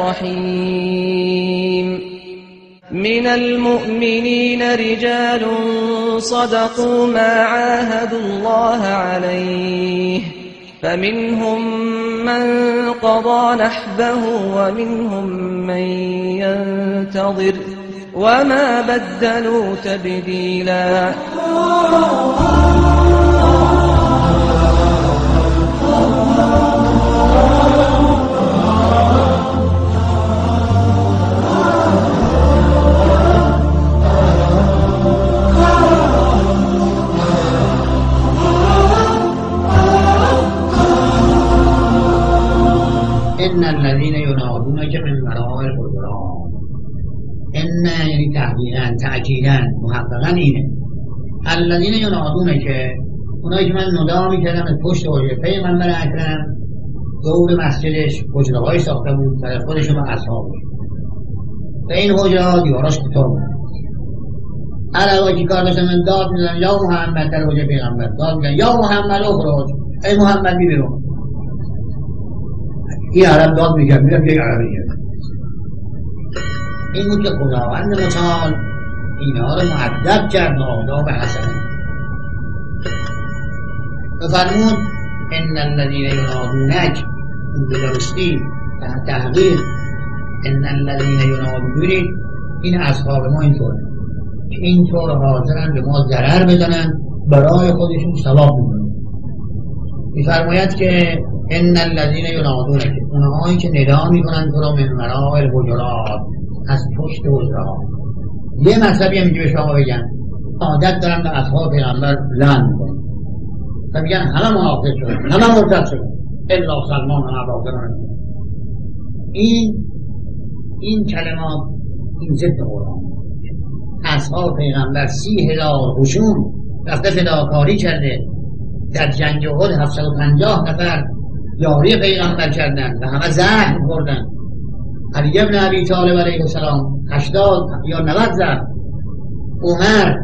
الرحيم من المؤمنين رجال صدقوا ما عاهدوا الله عليه فمنهم من قضى نحبه ومنهم من ينتظر وما بدلوا تبديلا. ان الذين ينادونك من وراء الحجرات، ان یعنی تأکیداً محققاً اینه. الذین ینادونک، اونایی که من ندا میکردم از پشت حجره پیغمبر اکرم دور مسجدش حجره‌های ساخته بود برای خودش و اصحابش. و این حجرها دیواراش کوتاه بود. علاوه که کار داشتن من داد میزنن یا محمد، در حجره پیغمبر داد میزنن یا محمد اخراج، ای محمد بی بیرون. این عرب داد میگرد میرم یک عربی گرد. این بود که خداوند متعال اینها رو مؤدب کرد و آداب حسنه. بفرمود ان الذین ینادونک، این درستی تحقیق ان الذین ینادونک، این اصحاب ما اینطوره که اینطور حاضرن به ما ضرر بزنن برای خودشون ثواب میکنن. میفرماید که ان الذین ینادونک، اونهایی که ندا میکنن تو را من وراء الحجرات، از پشت حجرات. یه مذهبی هم به شما بگن عادت دارن به اصحاب پیغمبر لعن میکنن و میگن همه منافق شدن، همه مرتد شدن الا سلمان و ابوبکر. این کلمات این ضد قرآن. اصحاب پیغمبر 30,000 قشون رفته فداکاری کرده، در جنگ احد 750 نفر یاری پیغمبر کردن و همه زخم خوردن. علی بن ابی طالب علیه السلام 80 یا 90 زخم، عمر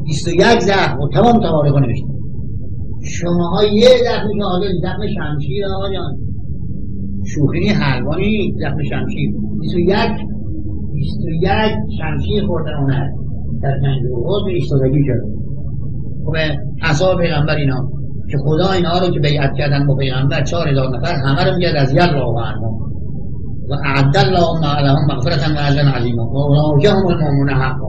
21 زخم و تمام تواریخ نوشته. شماها یه زخم شاهده، زخم شمشیر آقایان، شوخی حلوانی، زخم شمشیر 21 شمشیر خوردن عمر در جنگ احد به ایستادگی کرد. خب اصحاب پیغمبر اینا که خدا اینا رو که بیعت کردن با پیغمبر 4000 نفر همه رو میگه رضی الله عنهم و اعد الله لهم مغفرة و اجرا عظیما و اولئک هم المؤمنون حقا.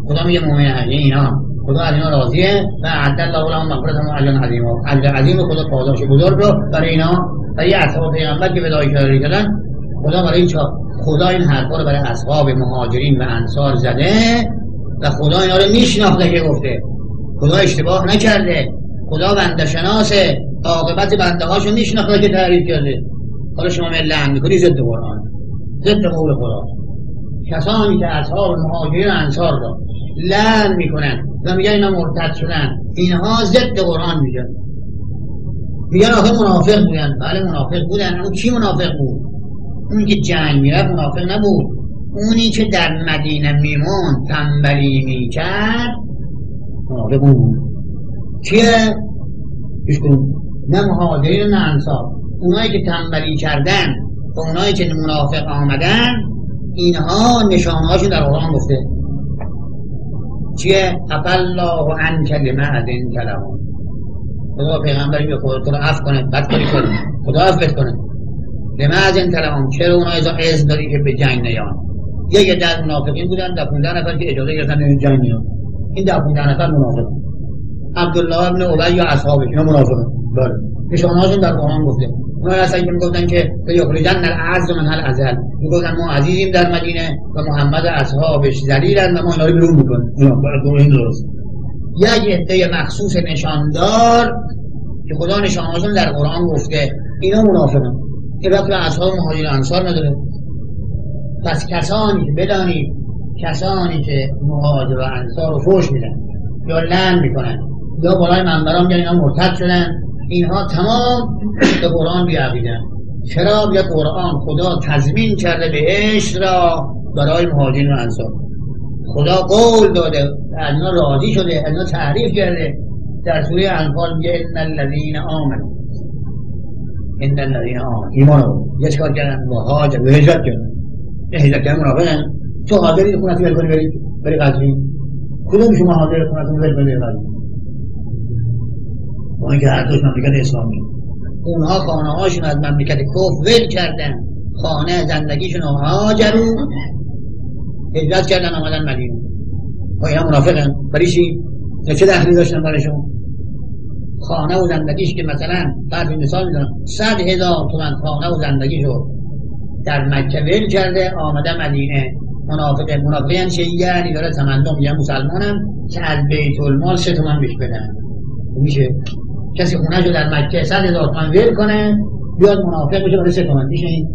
خدا میگه مؤمن حقیقی اینا، خدا از اینا راضیه و اعد الله لهم مغفرة و اجرا عظیما. اجر عظیم خدا پاداش بزرگ رو برای اینا، برای اصحاب پیغمبر که فداکاری کردن. خدا برای این خدا این حرفا رو برای اصحاب مهاجرین و انصار زده و خدا اینا رو میشناخته که گفته. خدا اشتباه نکرده، خدا بنده شناسه، عاقبت بنده هاشو میشناخته که تعریف کرده. حالا شما لعن میکنی ضد قرآن، ضد قول خدا. کسانی که اصحاب مهاجرین و انصار را لعن میکنن و میگن اینا مرتد شدن، اینها ضد قرآن میگن. میگن آخه منافق بودن. بله منافق بودن، اما کی منافق بود؟ اون که جنگ میرفت منافق نبود. اونی که در مدینه میمون تنبلی میکرد منافق بود. کیه؟ پیش کنون نه مهاجرین نه انصار. اونایی که تنبلی کردن و اونایی که منافق آمدن، اینها نشانهاشون در قرآن گفته. چیه؟ عفالله عنک لما اذنت لهم. خدا پیغمبری به خودت رو عفو کنه، بد کاری کنه، خدا عفوت کنه. لما اذنت لهم، چرا اونها اذن داری که به جنگ نیان؟ یه در منافقین بودن، در 15 نفر که اجازه گرفتن به جنگ نیان. این در 15 نفر منافق. عبدالله ابن ابی و اصحابش اینا منافقن. بله نشانهاشون در قرآن گفته. اونا اصلا که میگفتن که یخرجن الاعز من الاذل، میگفتن ما عزیزیم در مدینه و محمد و اصحابش ذلیلن و ما اینا رو بیرون میکنیم. این درست. یک عده مخصوص نشاندار که خدا نشانهاشون در قرآن گفته، اینا منافقن. این وقت به اصحاب مهاجرین انصار نداره. پس کسانی که بدانید، کسانی که مهاجر و انصار رو فحش میدن یا لعن میکنن یا بالای منبران میگن اینا مرتد شدن، اینها تمام به قرآن بیعقیدن. چرا؟ بیا قرآن خدا تضمین کرده بهشت را برای مهاجرین و انصار. خدا قول داده، از اینا راضی شده، از اینا تعریف کرده. در سوره انفال میگه ان الذین آمنوا این الذین ایمانو یه چکار کردن با هاجر و هجرت کردن، یه هجرت کردن منافقن. تو حاضری خونت ول کنی بری قضوین؟ کدوم شما حاضر خونت ول کنی بری قضوین؟ با اینکه هر دوش مملکت اسلامی، اونها خانه هاشون از مملکت کفر ول کردن، خانه زندگیشون رو هاجرون، هجرت کردن آمدن مدینه. با اینا منافقن. برای چی؟ چه دخلی داشتن برایشون؟ خانه و زندگیش که مثلا فرض مثال میزنم 100,000 تومان خانه و زندگیشو در مکه ول کرده آمده مدینه. منافقه یعنی چه؟ یعنی داره تمنا میگه مسلمانم که از بیت المال 3 تومان بهش بدن. میشه کسی خونه‌شو در مکه 100,000 تومان ول کنه بیاد منافق بشه برای 3 تومان؟ میشه این؟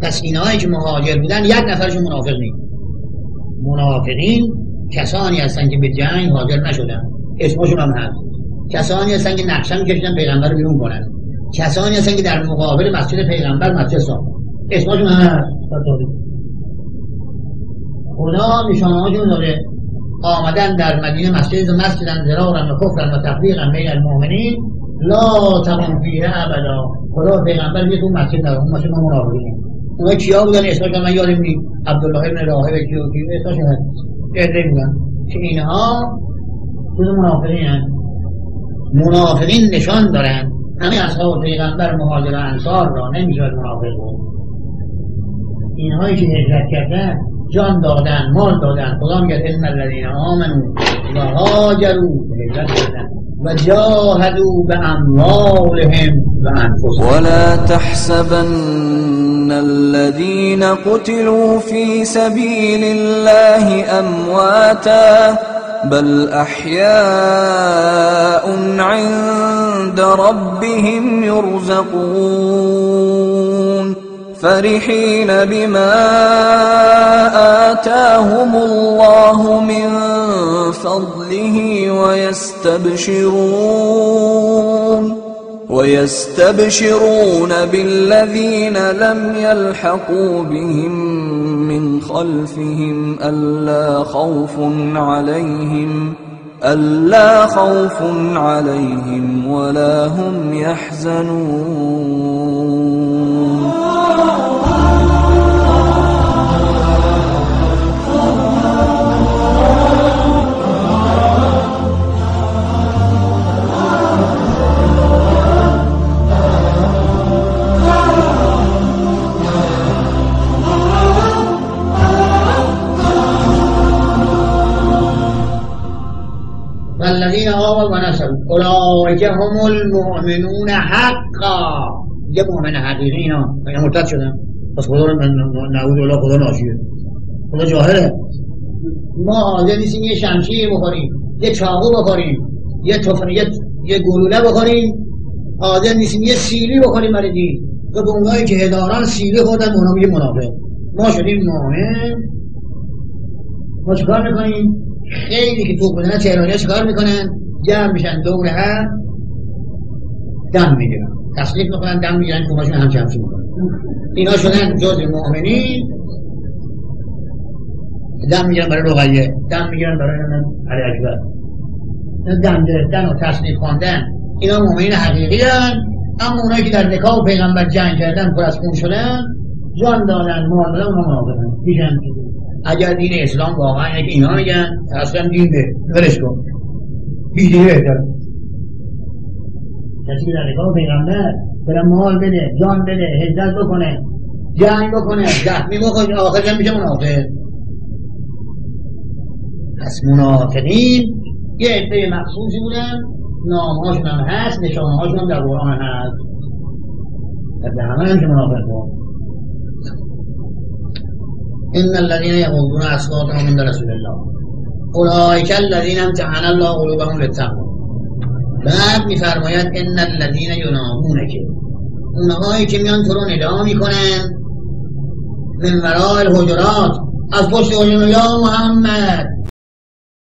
پس اینهایی که مهاجر بودن یک نفرشون منافق نیست. منافقین کسانی هستن که به جنگ حاضر نشدن، اسمشون هم هست. کسانی هستن که نقشه می‌کشیدن پیغمبر رو بیرون کنن. کسانی هستن که در مقابل مسجد پیغمبر مسجد ساختن، اسمشون هم هست. خدا نشانه‌هاشون داره. آمدن در مدینه مسجدن ضرارا و کفرا و تفریقا بین المؤمنین لا تقم فیه ابدا. خدا پیغمبر میگه تو مسجد نرو. اون مسجد ما منافقین. اونا کیا بودن؟ اسمشون من یادم نیست. عبدالله ابن راهب کیو اسمشون هست. ادعی بودن که اینها جز منافقین هستند. منافقین نشان دارن. همه اصحاب پیغمبر مهاجر و انصار را نمیشد منافق بود. اینهایی که هجرت کردن جان دادن، مال دادن. خدا میگه ان الذین آمنوا و هاجروا، هجرت کردن و جاهدوا باموالهم و انفسهم. ولا تحسبن الذين قتلوا في سبيل الله امواتا بل احياء عند ربهم يرزقون فرحين بما آتاهم الله من فضله ويستبشرون بالذين لم يلحقوا بهم من خلفهم ألا خوف عليهم ولا هم يحزنون. والذین آمنوا و نصروا اولئک هم المؤمنون حقا. یه مؤمن حقیقی اینا مرتد شدن. پس خدا رو نعوذ بالله خدا ناشیه، خدا جاهله. ما حاضر نیستیم یه شمشیر بخوریم، یه چاقو بخوریم، یه گلوله بخوریم. حاضر نیستیم یه سیلی بخوریم برای دین. و به اونایی که هزاران سیلی خوردن اونا میگه منافق. ما شدیم مؤمن. ما چیکار میکنیم؟ خیلی که توپ بزنن تهرانی‌ها چیکار میکنن؟ جمع میشن دور هم دم میگیرن، تصلیف میکنن، دم میگیرن، کوماشون همچی میکنن. اینا شدن جز مؤمنین. دم میگیرن برای رقیه، دم میگیرن برای علی اکبر، دم گرفتن و تصلیف خواندن. اینا مؤمنین حقیقی هستن. اما اونایی که در نکاح پیغمبر جنگ کردن، پر از خون شدن، جان دادن، مال دادن، اونا منافقن. میگن اگر دین اسلام واقعا اینه که اینا میگن اصلا دین به ولش کن، بیدینه بهتر. کسی در نگاه پیغمبر بره مال بده، جان بده، هجرت بکنه، جنگ بکنه، زخمی بکنه، آخرش میشه منافق. پس منافقین یه عده مخصوصی بودن، نامهاشون هم هست، نشانهاشون هم در قرآن هست. در همه هم که منافق بود. ان الذين يغضون اصواتهم عند رسول الله اولئک الذين امتحن الله قلوبهم للتقوى. بعد میفرماید ان الذين ينادونك، اونهایی که میان تو رو ندا میکنن من وراء الحجرات، از پشت حجرات، یا محمد